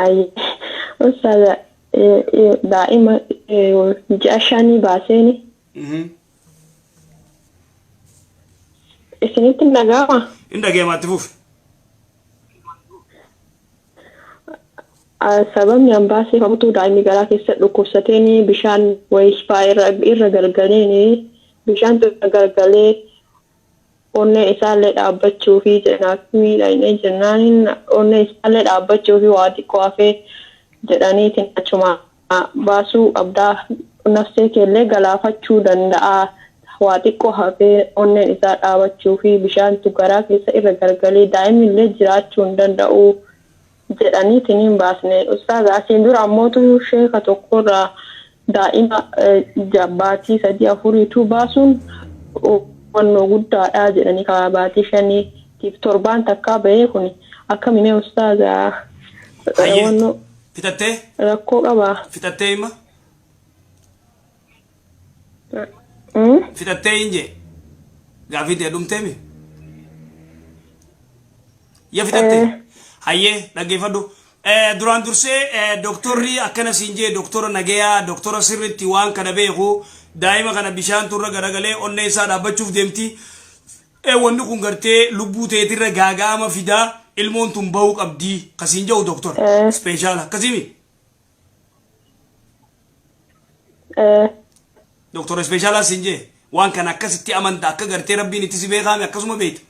هاي أستاذ دائما جاشاني باسيني إسنيت النجامة إنك تفوف سبب ينباسي فمتو دائما قراك يسألوكو ستيني بشان ويشفا إرغلغليني بشان تغلغلي onne isaalle dhaabbachuu fi janaafii dhaynee jennaan onne isaalle dhaabbachuu fi waa xiqqoo hafee jedhaniitiin achuma baasuu abdaa nafsee keellee galaafachuu danda'a waa xiqqoo hafee onneen isaa dhaabachuu fi bishaantu garaa keessa irra gargalee daa'imnillee jiraachuu hin danda'u jedhaniitiin hin baasne ustaaza asiin dura ammootu sheeka tokkorraa daa'ima jabbaatii 3-4 baasuun wanno guddaadha jedhanii kabaatii 5-7 takka bahee kun akkamii ustaaza wanno fitattee rakkoo qaba fitattee hima fitattee inje gaafii ta'e dhumteemi ya fitattee hayyee dhaggeeffadhu duraan dursee doktorri akkana siinjee doktora nagayaa doktora sirritti waan kana beeku daa'ima kana bishaan turra garagalee onnee isaa dhaabbachuuf deemti wanni kun gartee lubbuu teetirra gaagaama fidaa ilmoon tun bahuu qabdii kasiin jedhu doktor speeshaala akkasimi doktora speeshaala siinjee waan kana akkasitti amanta akka gartee rabbiin itti si beekaame akkasuma beekta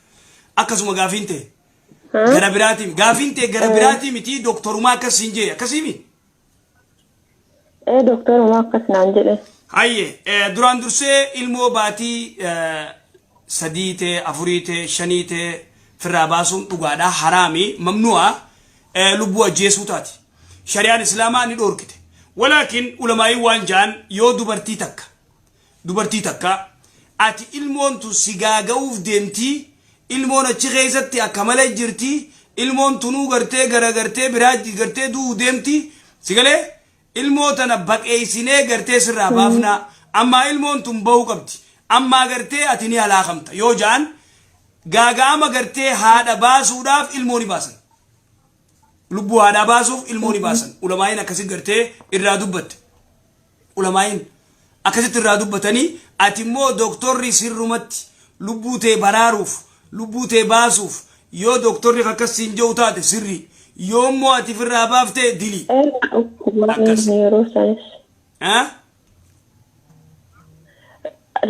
akkasuma gaafiin ta'e gara biraatiin gaafiin ta'e gara biraatiin miti doktorumaa akkas siinjee akkasimi doktorumaa akkas naan jedhe Hayye, duraan dursee ilmoo baatii 3 4 5 firraa baasuun dhugaadhaa haraami mamnu'a lubbuu ajjeesuu taati. Shari'aan Islaamaa ni dhorkite. Walaakin ulamaa'ii waan jaan yoo dubartii takka ati ilmoon tun si gaaga'uuf deemtii ilmoon achi keessatti akka malee jirti ilmoon tunuu gartee garagartee biraa gartee du'uu deemti si galee ilmootana baqeessinee gartee sirraa baafna amma ilmoon tun bahuu qabdi amma gartee ati ni halaakamta yoo jaan gaagaama gartee haadha baasuudhaaf ilmooni baasan lubbuu haadha baasuuf ilmooni baasan ulamaayin akkasitti gartee irraa dubbatte ulamaayin akkasitti irraa dubbatanii ati immoo doktorri sirrumatti lubbuu tee baraaruuf lubbuu tee baasuuf yoo doktorri akkas siin jedhu taate sirri yoo immoo ati firraa baaftee dili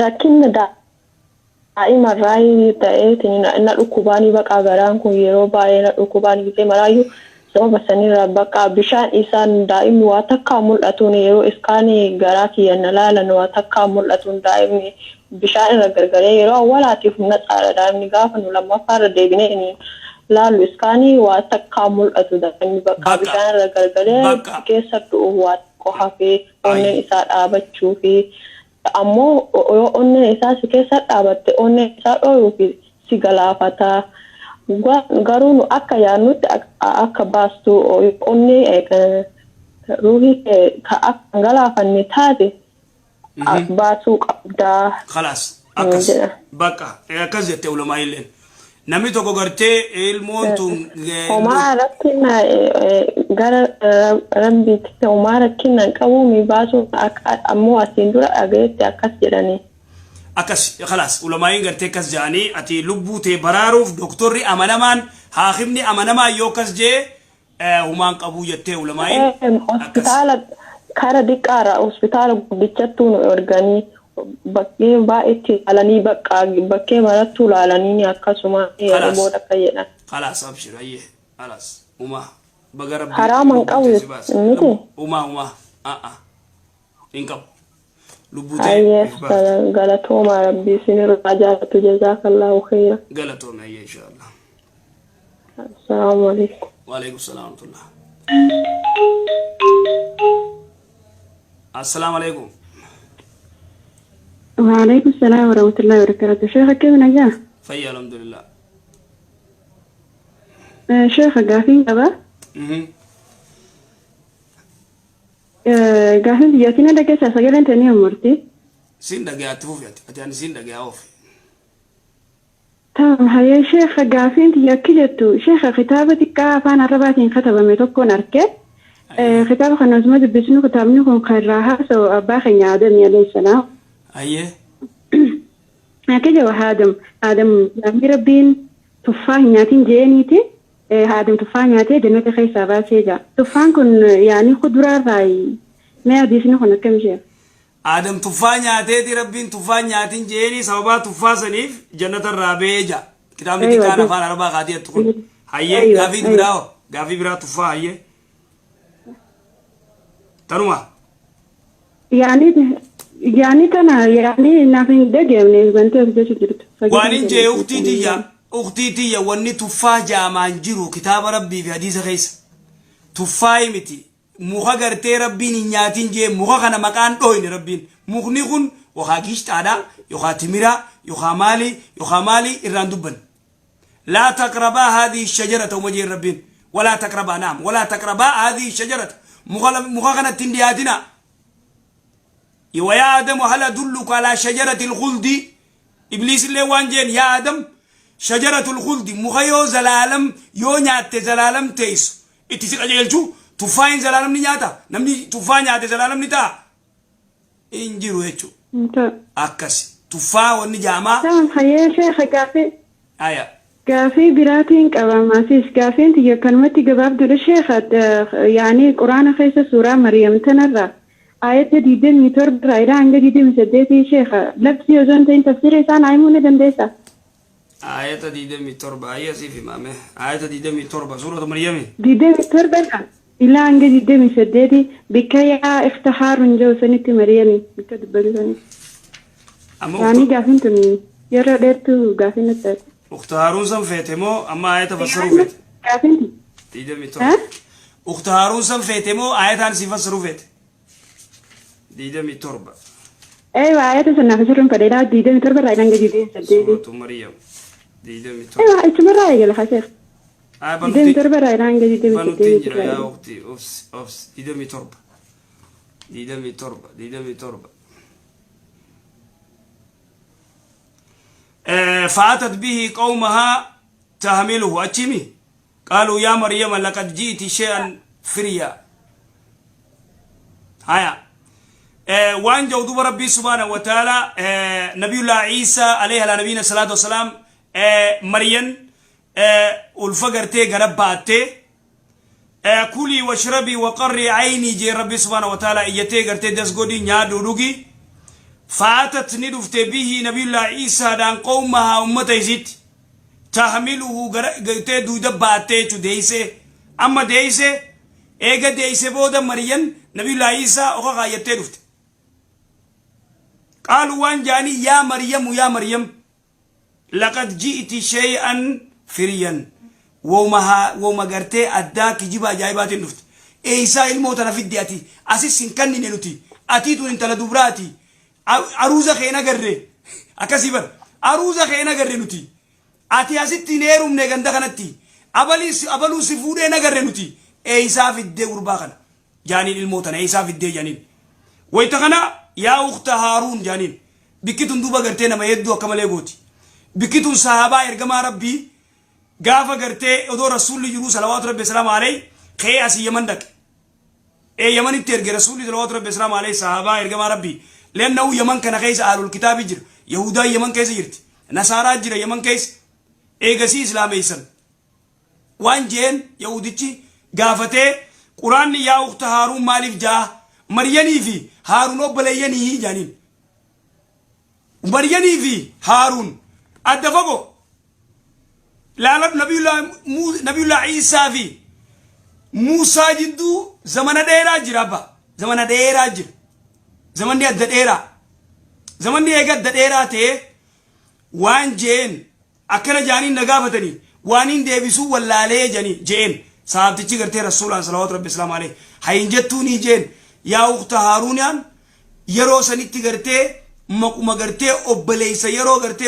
rakkinna daa'ima raayii ta'eetiin na dhukkubaanii baqaa garaan kun yeroo baay'ee na dhukkubaanii bitee maraayyuu sababa sanirraa baqaa bishaan isaan daa'imni waa takkaa mul'atuun yeroo iskaanii garaa kiyyanna laalan waa takkaa mul'atuun daa'imni bishaan irra gargaree yeroo awwaalaatiif humna xaara daa'imni gaafa nu lammaffaarra deebinee laalu iskaanii waa takkaa mul'atu daa'imni baqaa bishaan irra gargaree keessa du'u waa qohafee onneen isaa dhaabachuu fi ammoo yoo onneen isaa si keessa dhaabatte onneen isaa dhoyuu fi si galaafataa garuu nu akka yaannutti akka baastu onnee ruuhii ka akka galaafanne taate baasuu qabdaa خلاص akkas baqa akkas jette ulamaa illeen namni tokko gartee ilmoon tun homaa rakkina gara rabbiitti homaa rakkina qabu mi baasuu ammoo asiin dura dhageetti akkas jedhanii akkas خلاص ulamaa in gartee akkas jaanii ati lubbuu tee baraaruuf doktorri amanamaan haakimni amanamaa yoo kas jee humaan qabu jettee ulamaa in hospitaala kara diqqaara hospitaala guddichattuu nu erganii bakkee baay'eetti alanii bakkee marattuu laalanii akkasuma yeroo booda akka jedhan خلاص abshir ayyee خلاص uma bagara haraaman qabu miti uma in qabu lubbuu ayyee galatooma rabbii sinirraa jaalatu jazaakallahu khayra galatooma ayyee inshallah assalaamu alaykum wa alaykum salaam wa rahmatullah السلام عليكم وعليكم السلام ورحمة الله وبركاته. شيخ كيف نجاح؟ في الحمد لله. شيخ قافين أبا؟ قافين جاتينا دقيقة سجل أنت نيوم مرتي؟ سين دقيقة توفي أتاني سين دقيقة أوفي. تمام هيا شيخ قافين تياكلتو شيخ كتابتك كافان الرباتين كتب ميتوكو نركي كتاب خناز ما دبسنو كتابني كون قراها سو أباخي آدم عليه السلام أيه كجا آدم يعني ربين تفاح نياتين جينيتي آدم تفاح نياتي جنة خيسا باسيجا تفاح كن يعني خضرة راي ما ديسنو كنا كم شيء آدم تفاح نياتي ربين تفاح نياتين جيني سببا تفاح سنيف جنة الرابيجا كتاب كتاب فان أربعة غادية تقول هاي غافي براو غافي برا تفاح هاي تنوما يعني كنا يعني نافين دقيقة من بنتي وجدت وانين جي أختي واني تفاح جامان جيرو كتاب ربي في حديث خيس تفاح متي مخا غرتي ربي نياتين جي مخا خنا مكان دوين ربين مخني خن وخاكيش تادا يخا تميرا يخا مالي إراندوبن لا تقربا هذه الشجرة ومجير ربين ولا تقربا نام ولا تقربا هذه الشجرة مخا خنا تندياتنا يا آدم هل أدلك على شجرة الخلد إبليس اللي وانجين يا آدم شجرة الخلد مخيو زلالم يو نيات زلالم تيس اتسيق أجيلشو تفاين زلالم نياتا نمني تفاين نيات زلالم نتا انجيرو هيتشو أكاسي تفا ونجاما تمام خيال شيخ كافي آية كافي براتين كواماسيس كافي انت كلمتي قباب دول الشيخ يعني قرآن خيسة سورة مريم تنرى آية ديدة ميتور برايرا عنك ديدة مسدتي شيخة لبسي وزن تين تفسير إسان عيمون دندسة آية ديدة ميتور آية سيفي مامي آية ديدة ميتور سورة مريم ديدة ميتور بنا إلا عنك ديدة مسدتي بكيا افتخار من جو سنة مريم بكتب بلساني يعني قافين تمي يرى ديرتو قافين التات أخت هارون سنفيتمو أما آية تفسروا فيت قافين ديدة ميتور أخت هارون سنفيتمو آية تان سيفسروا فيت ديدة ميتور أيوة آية تسنفسرون فديدا ديدة ميتور برايرا عنك ديدة مسدتي سورة مريم ديدة ميتور أيوة إيش برايا يا خسير ديدة ميتور برايرا عنك ديدة مسدتي يا أختي أوفس ديدة ميتور فأتت به قومها تحمله أتشمي قالوا يا مريم لقد جئت شيئا فريا هيا وان جودوا ربي سبحانه وتعالى نبي الله عيسى عليه نبينا الصلاة والسلام مريم والفقرتي قرباتي كلي واشربي وقري عيني جي ربي سبحانه وتعالى إيتي قرتي دسقودي نيادو روغي فاتت ندفت به نبي الله عيسى دان قومها أمتي زيت تحمله قرتي دو دباتي تديسي أما ديسي إيغا ديسي بودا مريم نبي الله عيسى أخوغا يتي دفت قالوا وان جاني يا مريم لقد جئت شيئا فريا وما قرتي أداك جيبا جايبات النفط إيسا الموت أنا في الدياتي أسيس سنكني نلوتي أتيتو انت لدبراتي أروزا خينا قرر أكسيبر أروزا خينا قرر نتي أتي أسيتي نيرو من غندا خنتي أبلو سفوري نقرر نتي إيسا في الدي ورباخنا جانين الموت أنا إيسا في الدي جانين ويتغنى يا أخت هارون جانين بكتن دوبا قرتين ما يدو كمالي قوتي بكتن صحابة إرقما ربي غافا قرتي ودو رسول الله صلوات ربي السلام عليه خي أسي يمن دك يمن الترق رسول الله صلوات ربي السلام عليه صحابة إرقما ربي لأنه يمن كان خيس أهل الكتاب جر يهودا يمن كيس جرت نصارى جر يمن كيس إيغسي إسلام إيسان وان جين يهوديتي غافتي قرآن يا أخت هارون مالف جاه مرياني في هارون وبلياني جانين مرياني في هارون أدفقو لا نبي الله عيسى في موسى جدو زمن ديرا جرابا زمن ديرا جر زمن دي أدد ديرا زمن دي أدد ديرا تي وان جين أكنا جانين نقافتني وانين دي بسو واللالي جاني جين صاحبتي تيغرتي رسول الله صلى الله عليه وسلم عليه حينجتوني جين يا أخت هارونيان يرو سنتي غرتي مقوم غرتي أبليس يرو غرتي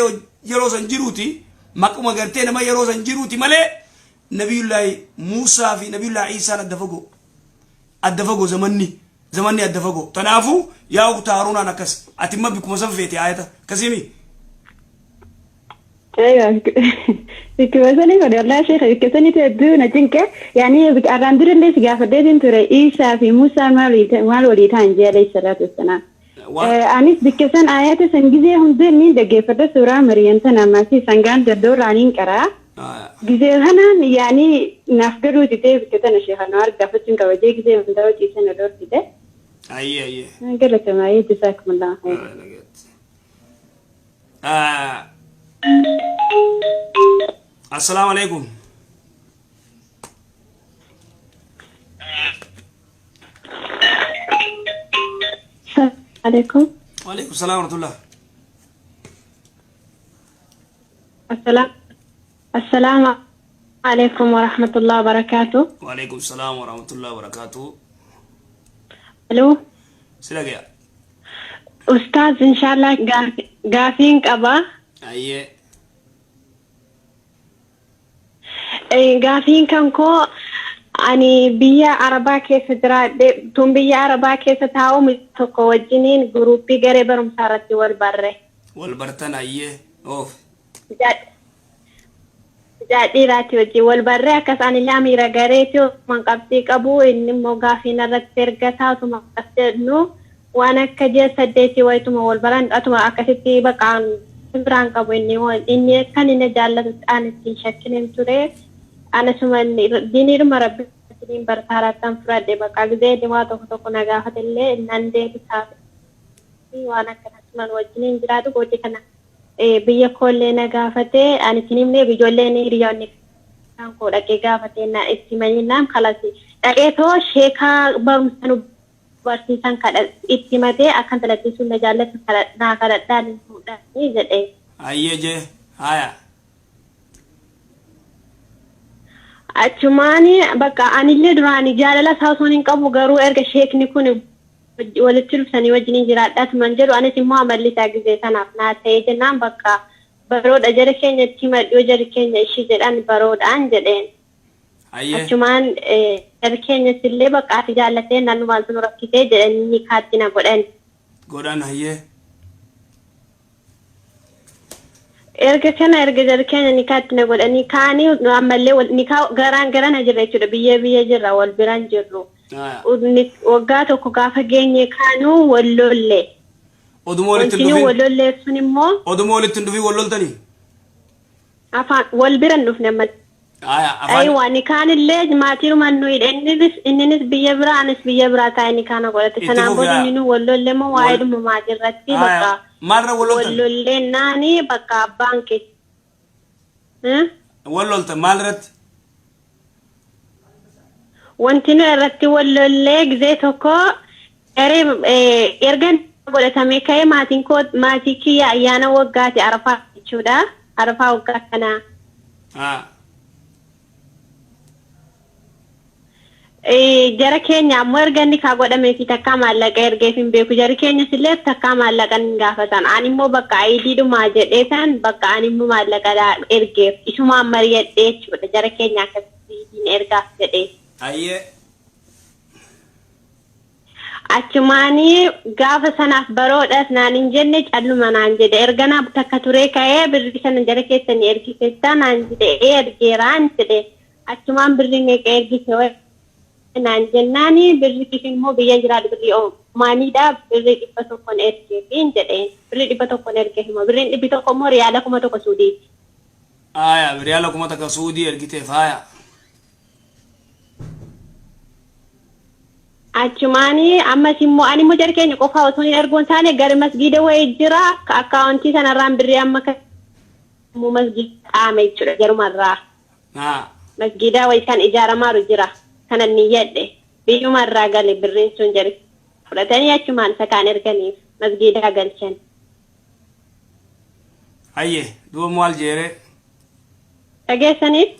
يرو سنجروتي مقوم غرتي نما يرو سنجروتي مالي نبي الله موسى في نبي الله عيسى الدفقو زمني الدفقو تنافو يا أخت هارون نكس أتم بكم سنفيتي آية كسيمي ايوه كيفاسني قد والله شيخ كيفاسني تدون جنك يعني اراندر اللي سقافدين انت عيسى في موسى مال وليتان جي عليه الصلاه والسلام انيس بكسن ايات سنجزيهم دين دغه فد سوره مريم تنا ما في سنغان دور عنين قرا جزي هنا يعني نافدرو دي بكتنا شيخ نار دفتن كوجي جزي من دوتي سنه دور كده اي قالت ما يجزاكم الله خير السلام عليكم عليكم وعليكم السلام ورحمة الله السلام عليكم ورحمة الله وبركاته وعليكم السلام ورحمة الله وبركاته الو سلاقيا أستاذ إن شاء الله قافين قبا أيه قافين كنكو أني بيا عربا كيس درا توم بيا عربا كيس تاو متوكو وجنين جروبي غريب رمسارتي والبرتن أيه أوف jadi rati wajji wal barre akasani lami ragareto man qabti qabu inni mo gafina rattergata tuma qastenu wana kaje sadeti waytuma wal baran atuma akasitti baqan bran qabu inni kan ina jallat anati shakkinen ture ana suman dinir marabbi din bartaratan frade baqa gide dima to naga hatelle nande ta wana kan suman wajjinin jiradu godi kana biyya kollee na gaafate ani tinimne bijoolleen hiriyoonni kan ko dhaqee gaafate na itti maninaan kalasi dhaqee too sheekaa barumsa barsiisan kadha itti matee akkan talattiisuun na jaallatu naa kadhadhaan fuudhanii jedhe. Ayyee jee haya. Achumaani bakka anillee duraanii jaalala saasuun hin qabu garuu erga sheekni kun walitti dhufsanii wajjin jiraadhaatu man jedhu anis immoo amallisaa gizee sanaaf naa ta'ee jennaan bakka baroodha jara keenyatti madhoo jara keenya ishii jedhan baroodhaan jedheen. Achumaan jara keenyas illee bakka ati jaallatee naannumaan sun rakkisee jedhanii ni kaattina godhan. Godhan hayyee. Erga jara keenya ni kaattina godhanii kaanii ammallee ni garaan jirra jechuudha biyya jirra wal biraan jirru. waggaa tokko gaafa geenye kaanuu wallollee. Oduma walitti hin dhufin. Wallollee sun immoo. Oduma walitti hin dhufin walloltanii. Afaan wal bira hin dhufne amma. Aywa ni kaanillee maatiirumaan nu hidhe inninis biyya biraa anis biyya biraa taa'ee ni kaana godhate sanaan booda inni wallollee moo waa'ee dhuma maatirratti bakka. Maalirra walloltan? Wallollee naani bakka abbaan kee. Walloltan maalirratti? wanti nu irratti wallollee gizee tokko ergan godhatamee ka'ee maatii kiyya ayyaana waggaati arafaa jechuudha arafaa waggaa kana. Jara keenya ammoo erganni kaa godhameefi takkaa maallaqa ergeef hin beeku jara keenyas illee takkaa maallaqa hin gaafatan ani immoo bakka ayidiidhumaa jedhee san bakka ani immoo maallaqa ergeef isumaan mari'adhee jechuudha jara keenya akkasiin ergaaf jedhee. Ayyee. Achumaani gaafa sanaaf baroodhaas naan hin jenne calluma naan jedhe erganaa takka turee ka'ee birri sana jara keessanii ergiseessaa naan jedhe ergeeraan jedhe achumaan birri meeqa ergise naan jennaani birri kishin immoo biyya jiraatu birri maaniidhaa birri 100 ergeefiin jedhe birri 100 ergee immoo birriin 100 immoo riyaala 1,000 suudiiti. Riyaala 1,000 suudii ergiteef haya. Achumaani ammas immoo ani immoo jara keenya qofaa osoo hin ergoon taane gara masgiida wayii jira akkaawuntii sanarraan birrii amma immoo masgiida qaame jechuudha jarumarraa. Masgiida wayii kan ijaaramaaru jira kana ni yedhe biyyumarraa gale birriin sun jari fudhatanii achumaan isa kaan erganiif masgiida galchan. Ayyee duuba maal jeere? Dhageessaniif?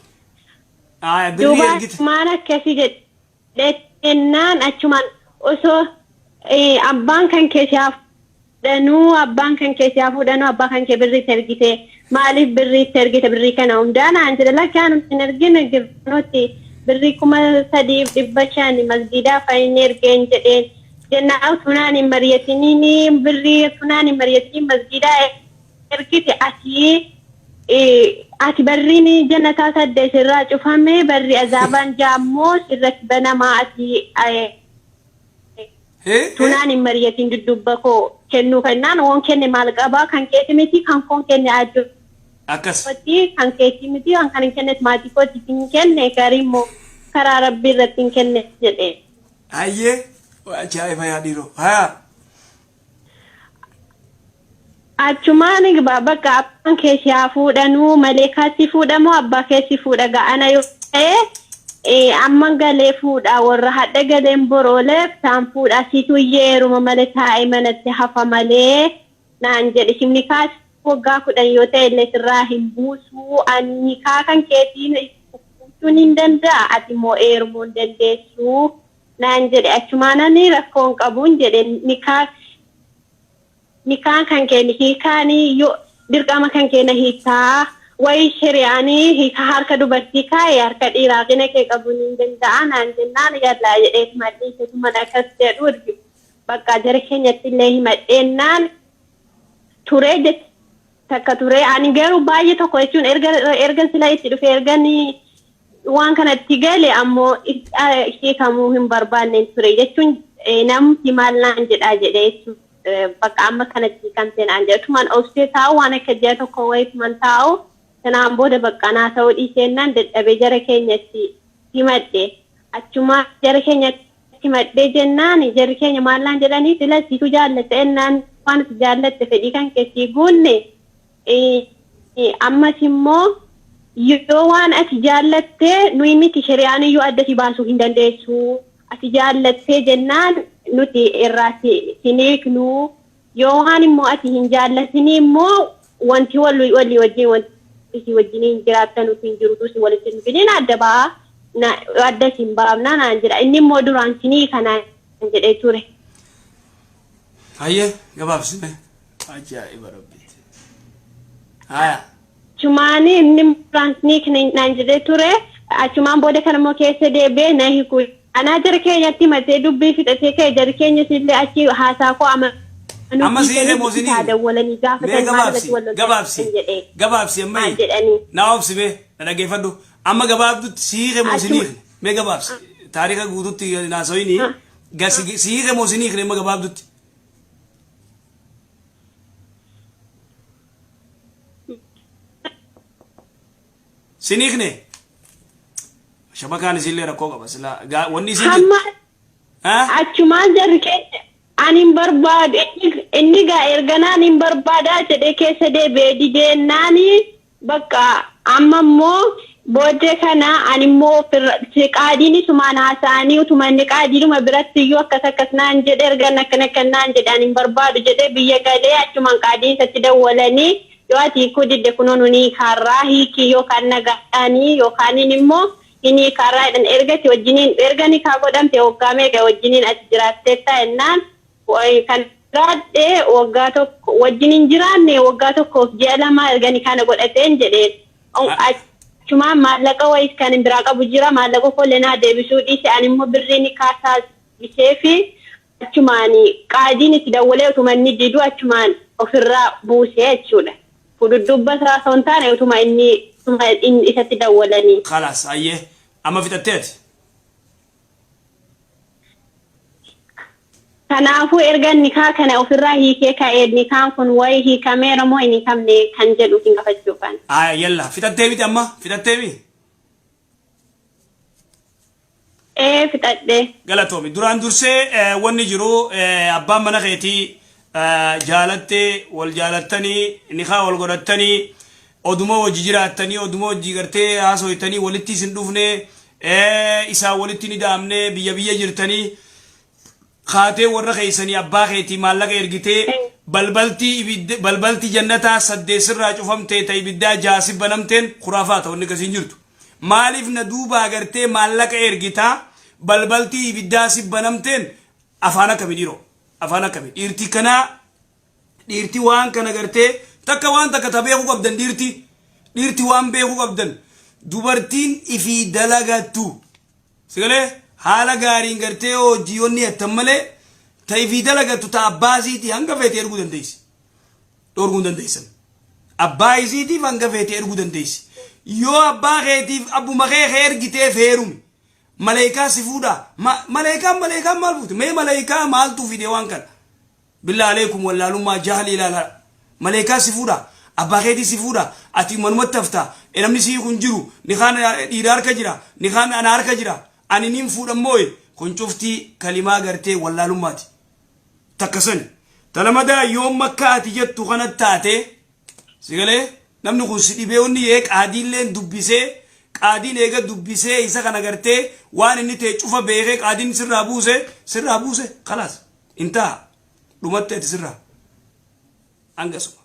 Birrii ergite. Duuba maal akkasii jedhee. Ennaan achumaan osoo abbaan kan keessaa fudhanuu abbaan kan keessaa fudhanuu abbaa kan kee birrii ergite maaliif birrii ergite birrii kana hundaanaan jedhe lakkaan hin ergine girnooti birrii 3,500 masgiidaa fayyinni ergeen jedheen jennaan funaan hin mari'atiniin birrii funaan hin mari'atiniin masgiidaa ergite asii ati barriin jannataa saddeet irraa cufame barri azaaban jaammoo sirratti banamaa ati tunaan hin mariyatiin dudubba koo kennuu kennaan woon kenne maal qabaa kan keeti miti kan foon kenne addu akkasumatti kan keeti miti kan hin kennes maatii kootiif hin kenne garii immoo karaa rabbii irratti hin kenne jedhee. Ayyee ajaa'iba yaadhiiroo haa. Achumaan bakka abbaan keessi haa fuudhanuu malee kaasii fuudhamoo abbaa keessi fuudha ga'ana yoo ta'e amma galee fuudha warra hadha galeen borooleef taan fuudha siitu yeeruma malee taa'ee manatti hafa malee naan jedhe shimni kaasii waggaa 10 yoo ta'e illee sirraa hin buusu ani kan keetiin fuudhuun hin danda'a ati immoo eerumuu hin dandeessu naan jedhe achumaan ani rakkoon qabuun jedhe nikaan kan keenya hiikaanii yoo dirqama kan keenya hiikaa wayi shari'aanii hiika harka dubartii kaa'ee harka dhiiraa gina kee qabuun hin danda'a naan jennaan yallaa jedheet madhiisetuma akkas jedhu bakka jara keenyatti illee himadheennaan turee jecha takka turee ani garuu baay'ee tokko jechuun erga sila itti dhufe erganii waan kanatti gale ammoo hiikamuu hin barbaanne ture jechuun namti maal naan jedhaa jedhee jechuudha. Bakka amma kanatti kan seenaan jedhumaan obsee taa'u waan akka ji'a tokko wayituman taa'u sanaan booda bakka naa ta'uu dhiisennaan dadhabee jara keenyatti himadhe achumaa jara keenyatti himadhee jennaan jarri keenya maallaan jedhanii filasiitu jaallatte ennaan waan itti jaallatte fedhii kan keessii guunne ammas immoo yoo waan ati jaallatte nuyi miti shari'aan iyyuu addasi baasuu hin dandeessu ati jaallattee jennaan nuti irraati sineeknu yoo waan immoo ati hin jaallatinii immoo wanti walii wajjin wanti wajjin hin jiraatan nuti hin jirutu si walitti hin fidin adda baa adda sin baafnaa naan jedha inni immoo duraan sinii kanaan jedhee ture. Hayyee gabaabsine ajaa'iba rabbiiti. Haya. Achumaanii inni duraan sinii naan jedhee ture achumaan booda kana immoo keessa deebee na hiikuu. Ana jara keenyatti matee dubbii fixatee ka'e jara keenya sillee achi haasaa koo amma siire moosinii gabaabsi amma na obsime na dhageeffadhu amma gabaabdutti siire moosinii mee gabaabsi taarika guututti naasoyini siire moosinii amma gabaabdutti. Siniikne. Shabakaan isillee rakkoo qaba sila wanni isin achumaan jarri keenya ani hin barbaadu inni gaa erganaan hin barbaadaa jedhee keessa deebi'ee dideennaan bakka amma immoo booddee kana ani immoo qaadiin isumaan haasa'anii utuma inni qaadiidhuma biratti iyyuu akkas naan jedhe ergan akkana naan jedhe ani hin barbaadu jedhee biyya galee achumaan qaadiin isatti dawwalanii yoo ati hiikuu didde kunoo nuni kaarraa hiikii yookaan nagaadhaanii yookaan immoo ini karaadhan ergati wajjiniin ergani kaa godhamte waggaa meeqa wajjiniin ati jiraattee taa'ennaan kan raadhee waggaa tokko wajjiniin jiraanne waggaa tokkoof ji'a lama ergani kana godhateen jedheen achumaan maallaqa wayis kan biraa qabu jira maallaqa kollenaa deebisuu dhiise ani immoo birriin kaasaa bisee fi achumaan qaadiin itti dawwalee utuma inni didu achumaan ofirraa buusee jechuudha fududubba isaa osoo hin taane utuma inni isatti dawwalanii. Khalaas ayyee amma fixatteeti. Kanaafuu erga nikaa kana ofirraa hiikee ka'ee nikaan kun wayi hiikameera moo hin hiikamne kan jedhu hin gaafachuufan. Yalla fixattee miti amma fixattee mi? Fixadhee. Galatoomi duraan dursee wanni jiru abbaan mana keetii jaalattee wal jaalattanii nikaa wal godhattanii oduma wajji jiraattanii oduma wajji gartee haasoytanii walitti isin dhufne isaa walitti ni daamne biyya jirtanii kaatee warra keessanii abbaa keetii maallaqa ergitee balbalti jannataa 8 irraa cufamtee ta ibiddaa 6 banamteen khuraafaata wanni kasiin jirtu maaliif na duuba gartee maallaqa ergitaa balbalti ibiddaa 6 banamteen afaan akkamii dhiiroo afaan akkamii dhiirti waan kana gartee takka waan takka tabeeku qabdan dhiirti waan beeku qabdan dubartiin ifi dalagatu sigalee haala gaariin gartee hojiiwwanni hattan malee ta ifi dalagatu ta abbaasiiti hanga feete erguu dandeessi dhorguu dandeessan abbaa isiitiif hanga feete erguu dandeessi yoo abbaa keetiif abbuma kee ergitee feerumi malaayikaa si fuudha malaayikaan maal fuuti mee malaayikaa maaltu fide waan kana bilaa alaykum wallaalummaa jahli ilaala malaayikaa si fuudha abbaa keetii si fuudha ati manumatti hafta namni sii kun jiru ni kaan dhiira harka jira ni kaan ana harka jira ani nin fuudha mooye kun cuftii kalimaa gartee wallaalummaati takkasani talamada yoom makka ati jettu kanatti taate sigalee namni kun si dhibee onni yee qaadiilleen dubbisee qaadiin eega dubbisee isa kana gartee waan inni ta'e cufa beekee qaadiin sirraa buuse khalaas intaa dhumatti ati sirraa hangasuma.